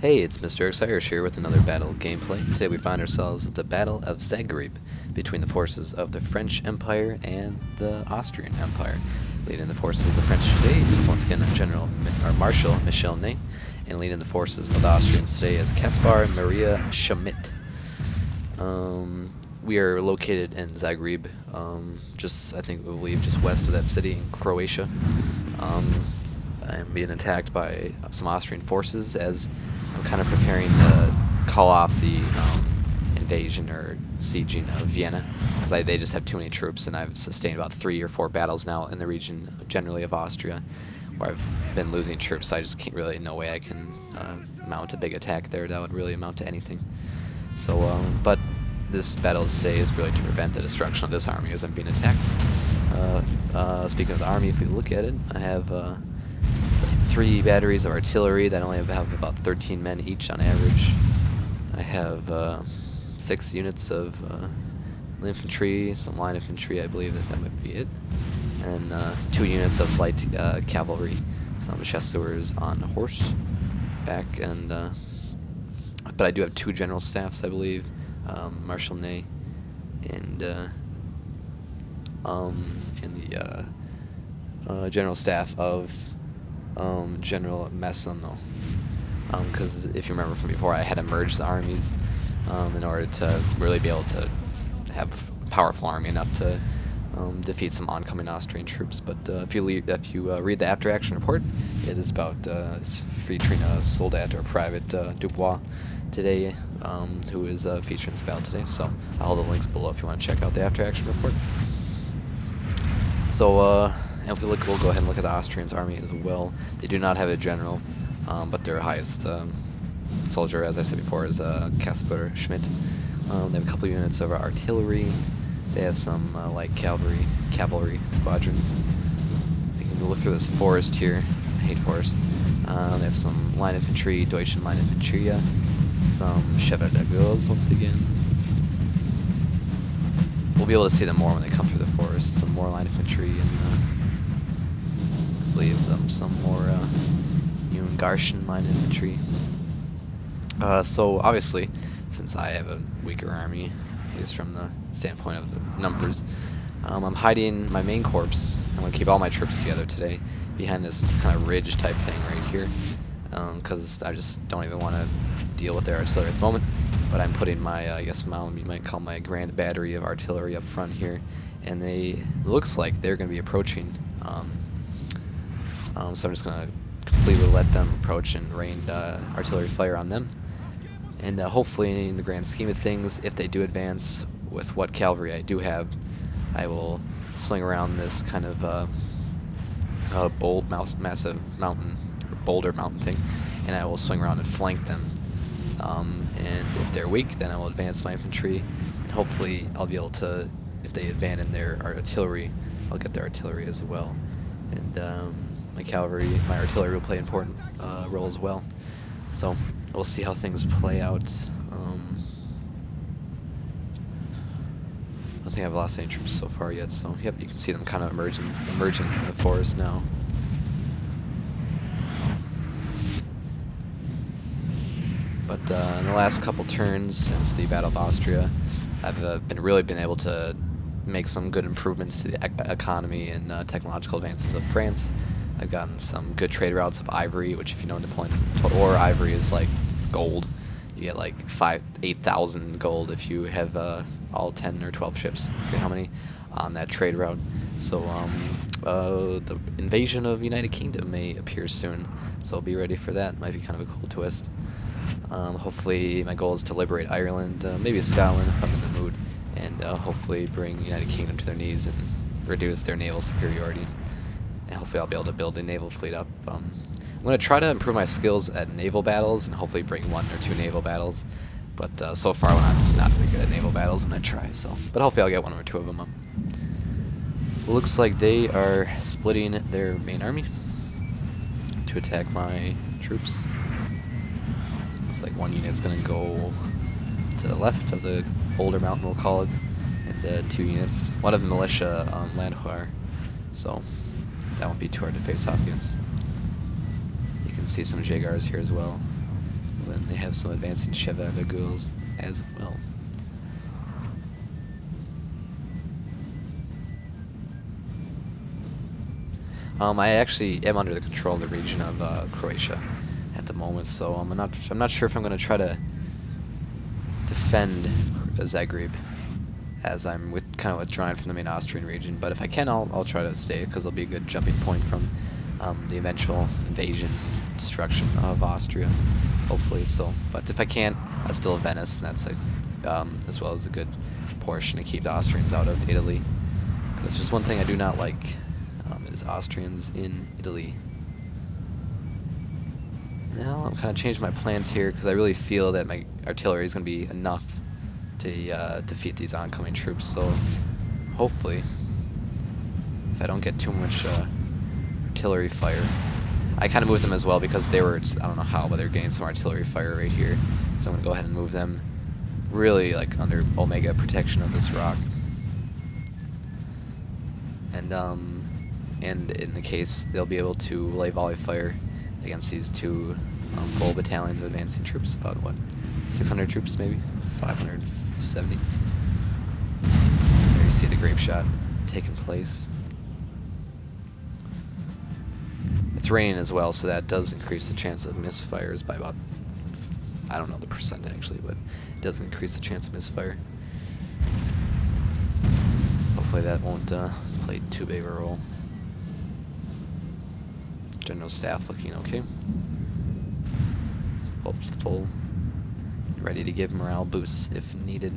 Hey, it's Mr. X Irish here with another battle gameplay. Today we find ourselves at the Battle of Zagreb between the forces of the French Empire and the Austrian Empire. Leading the forces of the French today is once again Marshal Michel Ney, and leading the forces of the Austrians today is Kaspar Maria Schmidt. We are located in Zagreb, I believe just west of that city in Croatia. I'm being attacked by some Austrian forces as I'm kind of preparing to call off the invasion or sieging of Vienna, because they just have too many troops, and I've sustained about 3 or 4 battles now in the region generally of Austria, where I've been losing troops, so I just can't really, no way I can mount a big attack there that would really amount to anything. So, but this battle today is really to prevent the destruction of this army as I'm being attacked. Speaking of the army, if we look at it, I have 3 batteries of artillery that only have about 13 men each on average. I have 6 units of infantry, some line infantry, I believe that might be it, and 2 units of light cavalry, some chasseurs on horseback, and but I do have 2 general staffs, I believe, Marshal Ney and the general staff of General Massimo, because if you remember from before, I had to merge the armies in order to really be able to have a powerful army enough to defeat some oncoming Austrian troops. But if you read the after action report, it is about featuring a soldat or private Dubois today, who is featuring this battle today. So I'll have the links below if you want to check out the after action report. So and if we look, we'll go ahead and look at the Austrians' army as well. They do not have a general, but their highest soldier, as I said before, is Kaspar Schmidt. They have a couple units of artillery. They have some light cavalry squadrons. We can look through this forest here. I hate forests. They have some line infantry, Deutschen line infantry, some Chevaliers once again. We'll be able to see them more when they come through the forest. Some more line infantry and I believe some more Ungarischen line infantry. So obviously, since I have a weaker army, at least from the standpoint of the numbers, I'm hiding my main corps. I'm going to keep all my troops together today behind this kind of ridge type thing right here, because I just don't even want to deal with their artillery at the moment. But I'm putting my, I guess you might call my grand battery of artillery up front here, and looks like they're going to be approaching. So I'm just going to completely let them approach and rain artillery fire on them. And hopefully, in the grand scheme of things, if they do advance with what cavalry I do have, I will swing around this kind of massive mountain, or boulder mountain thing, and I will swing around and flank them. And if they're weak, then I will advance my infantry, and hopefully I'll be able to, if they abandon their artillery, I'll get their artillery as well. And my artillery will play an important role as well. So we'll see how things play out. I don't think I've lost any troops so far yet, so yep, you can see them kind of emerging from the forest now. But in the last couple turns since the Battle of Austria, I've really been able to make some good improvements to the economy and technological advances of France. I've gotten some good trade routes of ivory, which, if you know Napoleon Total War, ivory is like gold. You get like 8,000 gold if you have all 10 or 12 ships, I forget how many, on that trade route. So the invasion of United Kingdom may appear soon, so be ready for that. Might be kind of a cool twist. Hopefully my goal is to liberate Ireland, maybe Scotland if I'm in the mood, and hopefully bring United Kingdom to their knees and reduce their naval superiority. And hopefully I'll be able to build a naval fleet up. I'm going to try to improve my skills at naval battles and hopefully bring 1 or 2 naval battles. But so far I'm just not very good at naval battles, I'm going to try. But hopefully I'll get 1 or 2 of them up. Looks like they are splitting their main army to attack my troops. Looks like 1 unit's going to go to the left of the boulder mountain, we'll call it, and 2 units. 1 of the militia Landwehr, so that won't be too hard to face off against. You can see some Jaegers here as well. then they have some advancing chevaliers as well. I actually am under the control of the region of Croatia at the moment, so I'm not sure if I'm going to try to defend Zagreb, as I'm kind of withdrawing from the main Austrian region. But if I can, I'll try to stay, because it'll be a good jumping point from the eventual invasion and destruction of Austria, hopefully. So, but if I can't, I still have Venice, and that's as well as a good portion to keep the Austrians out of Italy. There's just one thing I do not like. It is Austrians in Italy. Now I'm kind of changing my plans here, because I really feel that my artillery is going to be enough to defeat these oncoming troops. So hopefully, if I don't get too much artillery fire, I kind of moved them as well because they were, I don't know how, but they're getting some artillery fire right here. So I'm going to go ahead and move them really like under Omega protection of this rock. And in the case, they'll be able to lay volley fire against these two full battalions of advancing troops. About, what, 600 troops maybe? 570. There you see the grape shot taking place. It's raining as well, so that does increase the chance of misfires by about, I don't know the percent actually, but it does increase the chance of misfire. Hopefully that won't play too big of a role. General staff looking okay. It's both full, ready to give morale boosts if needed.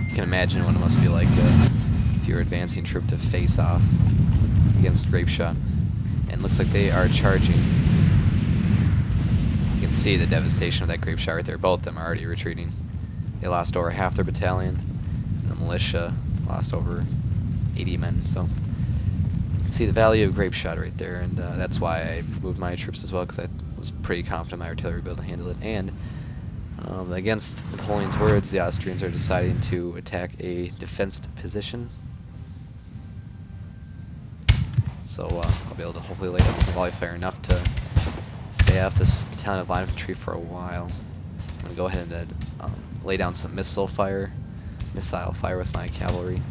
You can imagine what it must be like if you're advancing troop to face off against grape shot. And looks like they are charging. You can see the devastation of that grape shot right there. Both of them are already retreating. They lost over half their battalion, and the militia lost over 80 men. So you can see the value of grape shot right there, and that's why I moved my troops as well, because I was pretty confident my artillery would be able to handle it. And against Napoleon's words, the Austrians are deciding to attack a defensed position. So I'll be able to hopefully lay down some volley fire enough to stay off this battalion of line infantry for a while. I'm going to go ahead and lay down some missile fire with my cavalry,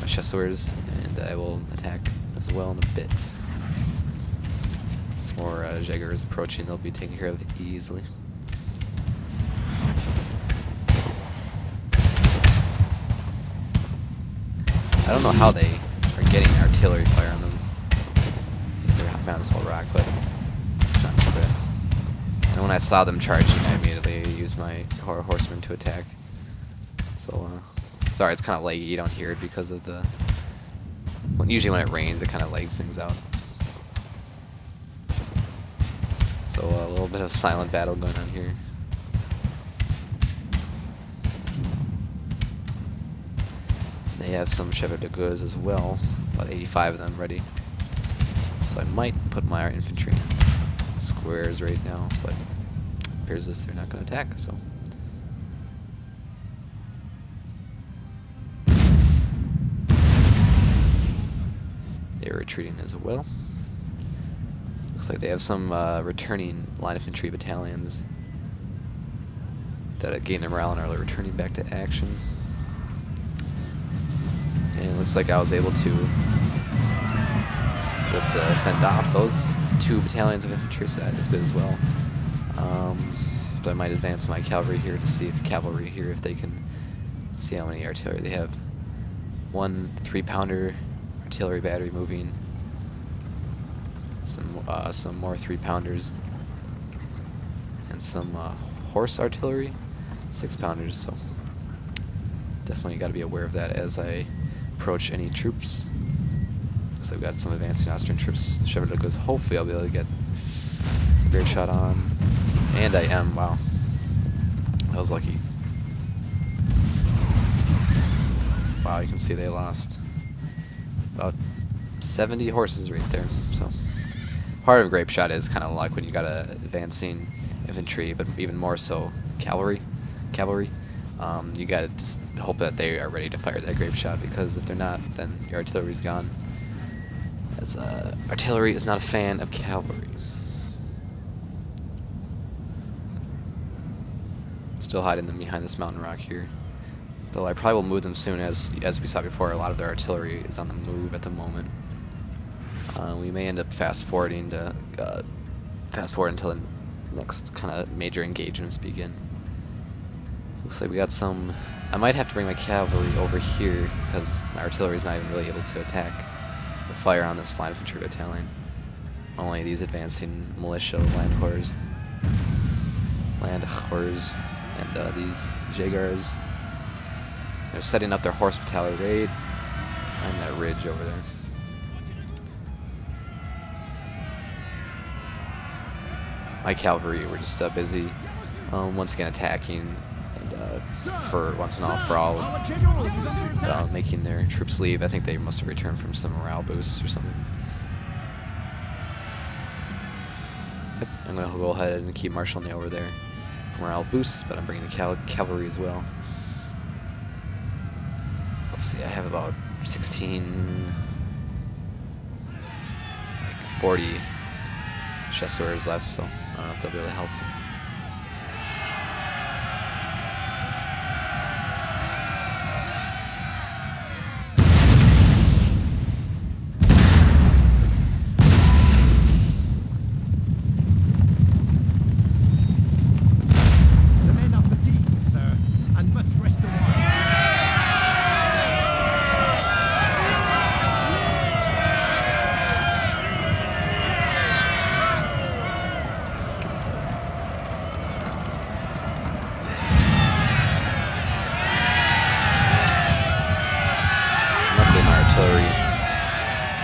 my chasseurs, and I will attack as well in a bit. Some more Jaegers approaching, they'll be taken care of easily. I don't know how they are getting artillery fire on them if they're hopping on this whole rock, but it's not too bad. And when I saw them charging, I immediately used my horsemen to attack. So, sorry, it's kind of laggy. You don't hear it because of the... usually when it rains, it kind of lags things out. So a little bit of silent battle going on here. They have some chevaliers as well, about 85 of them ready. So I might put my infantry in squares right now, but it appears as if they're not going to attack, so. They're retreating as well. Looks like they have some returning line infantry battalions that gained their morale and are returning back to action. And it looks like I was able to fend off those two battalions of infantry, so that is good as well. So I might advance my cavalry here to see if if they can see how many artillery they have. One 3-pounder artillery battery moving. Some more 3-pounders. And some horse artillery, 6-pounders. So definitely got to be aware of that as I approach any troops. Looks like I've got some advancing Austrian troops. Chevrolet goes. Hopefully I'll be able to get some great shot on. And I am. Wow. I was lucky. Wow, you can see they lost about 70 horses right there. So part of grape shot is kind of luck when you got a advancing infantry, but even more so cavalry. You gotta just hope that they are ready to fire that grape shot, because if they're not, then your artillery's gone. As artillery is not a fan of cavalry. Still hiding them behind this mountain rock here. Though I probably will move them soon, as we saw before, a lot of their artillery is on the move at the moment. We may end up fast forwarding until the next kind of major engagements begin. Looks like we got some. I might have to bring my cavalry over here because my artillery is not even really able to attack or fire on this line infantry battalion. Only these advancing militia land horse, and these Jaegers. They're setting up their horse battalion raid on that ridge over there. My cavalry were just busy, once again attacking, and for once and for all, making their troops leave. I think they must have returned from some morale boosts or something. Yep, I'm going to go ahead and keep marshalling over there for morale boosts, but I'm bringing the cavalry as well. Let's see, I have about 40 chasseurs left, so I don't know if they'll be able to help. The men are fatigued, sir, and must rest a while.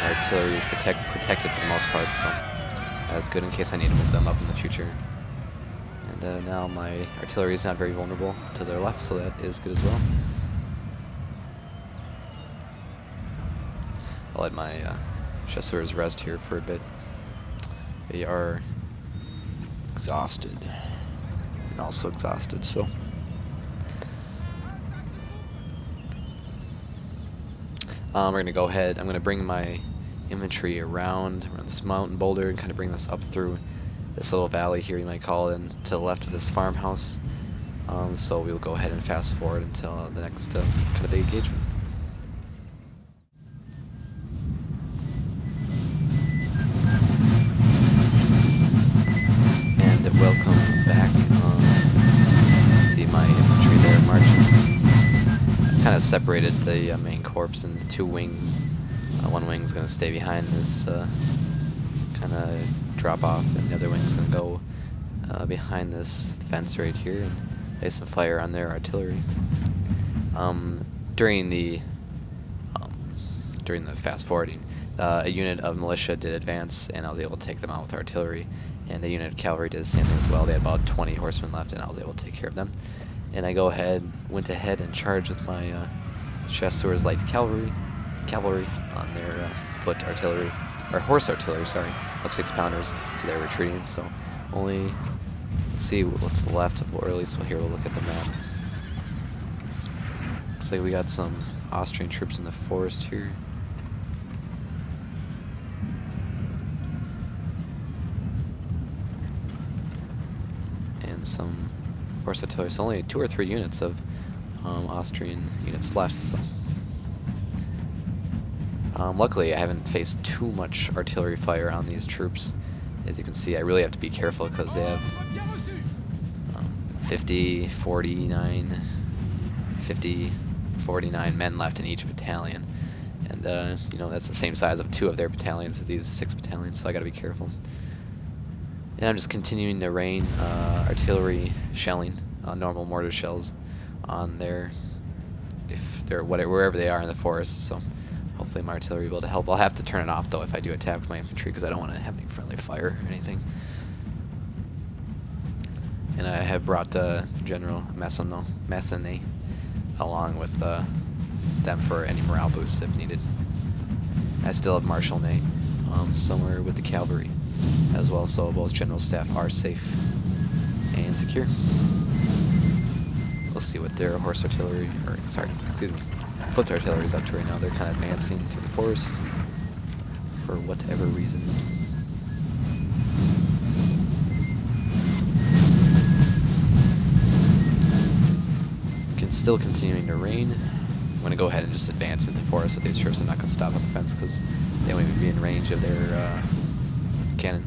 Artillery is protected for the most part, so that's good in case I need to move them up in the future. And now my artillery is not very vulnerable to their left, so that is good as well. I'll let my chasseurs rest here for a bit. They are exhausted, and also exhausted, so. We're going to go ahead. I'm going to bring my infantry around this mountain boulder and kind of bring this up through this little valley here, you might call it, and to the left of this farmhouse. So we'll go ahead and fast forward until the next kind of big engagement. And welcome back. See my infantry there marching. Kind of separated the main corps into two wings. One wing's going to stay behind this kind of drop off, and the other wing's going to go behind this fence right here and lay some fire on their artillery. During the fast forwarding, a unit of militia did advance, and I was able to take them out with artillery, and the unit of cavalry did the same thing as well. They had about 20 horsemen left, and I was able to take care of them. And I went ahead and charged with my chasseurs light cavalry on their foot artillery, or horse artillery, sorry, of 6-pounders. So they're retreating. So only, let's see what's left of, or at least we'll look at the map. Looks like we got some Austrian troops in the forest here. And some horse artillery. So only 2 or 3 units of Austrian units left. So luckily I haven't faced too much artillery fire on these troops. As you can see, I really have to be careful because they have 50, 49 men left in each battalion. And you know, that's the same size of 2 of their battalions as these 6 battalions, so I gotta be careful. And I'm just continuing to rain artillery shelling, normal mortar shells on their, wherever they are in the forest. So hopefully my artillery will be able to help. I'll have to turn it off though if I do attack with my infantry, because I don't want to have any friendly fire or anything. And I have brought General Massenet along with them for any morale boosts if needed. I still have Marshal Ney somewhere with the cavalry as well, so both general staff are safe and secure. We'll we'll see what their horse artillery, or sorry, excuse me, foot artillery is up to right now. They're kind of advancing through the forest for whatever reason. It's still continuing to rain. I'm going to go ahead and just advance into the forest with these troops. I'm not going to stop at the fence because they won't even be in range of their cannon.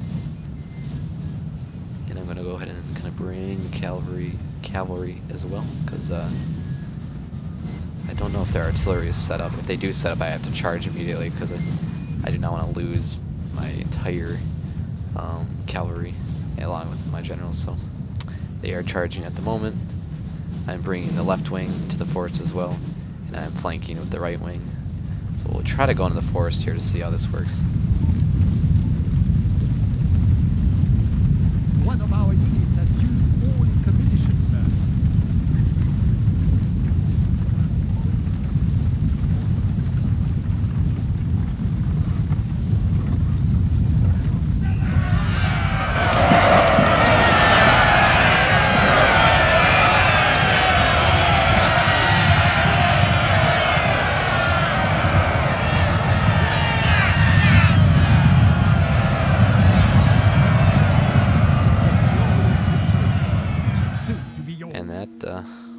And I'm going to go ahead and kind of bring cavalry as well, because I don't know if their artillery is set up. If they do set up, I have to charge immediately because I do not want to lose my entire cavalry along with my generals. So they are charging at the moment. I'm bringing the left wing into the forest as well, and I'm flanking with the right wing. So we'll try to go into the forest here to see how this works. One of our units has used all its ammunition, sir.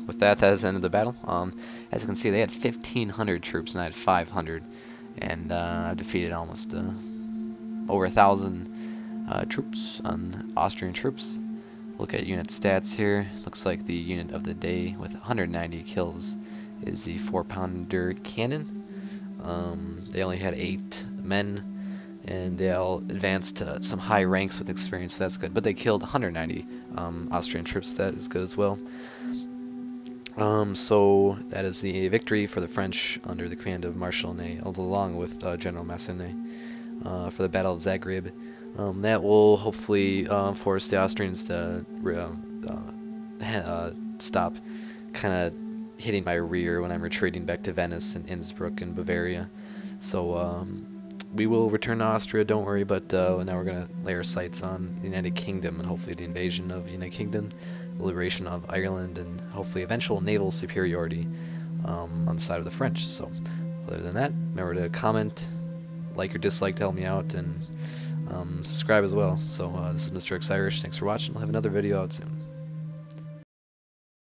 With that is the end of the battle. As you can see, they had 1,500 troops and I had 500, and I defeated almost over 1,000 troops on Austrian troops. Look at unit stats here. Looks like the unit of the day with 190 kills is the 4-pounder cannon. They only had 8 men, and they all advanced to some high ranks with experience, so that's good. But they killed 190 Austrian troops. That is good as well. So that is the victory for the French under the command of Marshal Ney, along with General Massenet, for the Battle of Zagreb. That will hopefully force the Austrians to stop kind of hitting my rear when I'm retreating back to Venice and Innsbruck and Bavaria. So we will return to Austria, don't worry, but now we're going to lay our sights on the United Kingdom and hopefully the invasion of the United Kingdom, the liberation of Ireland, and hopefully eventual naval superiority on the side of the French. So other than that, remember to comment, like or dislike to help me out, and subscribe as well. So this is Mr. X Irish. Thanks for watching. I'll have another video out soon.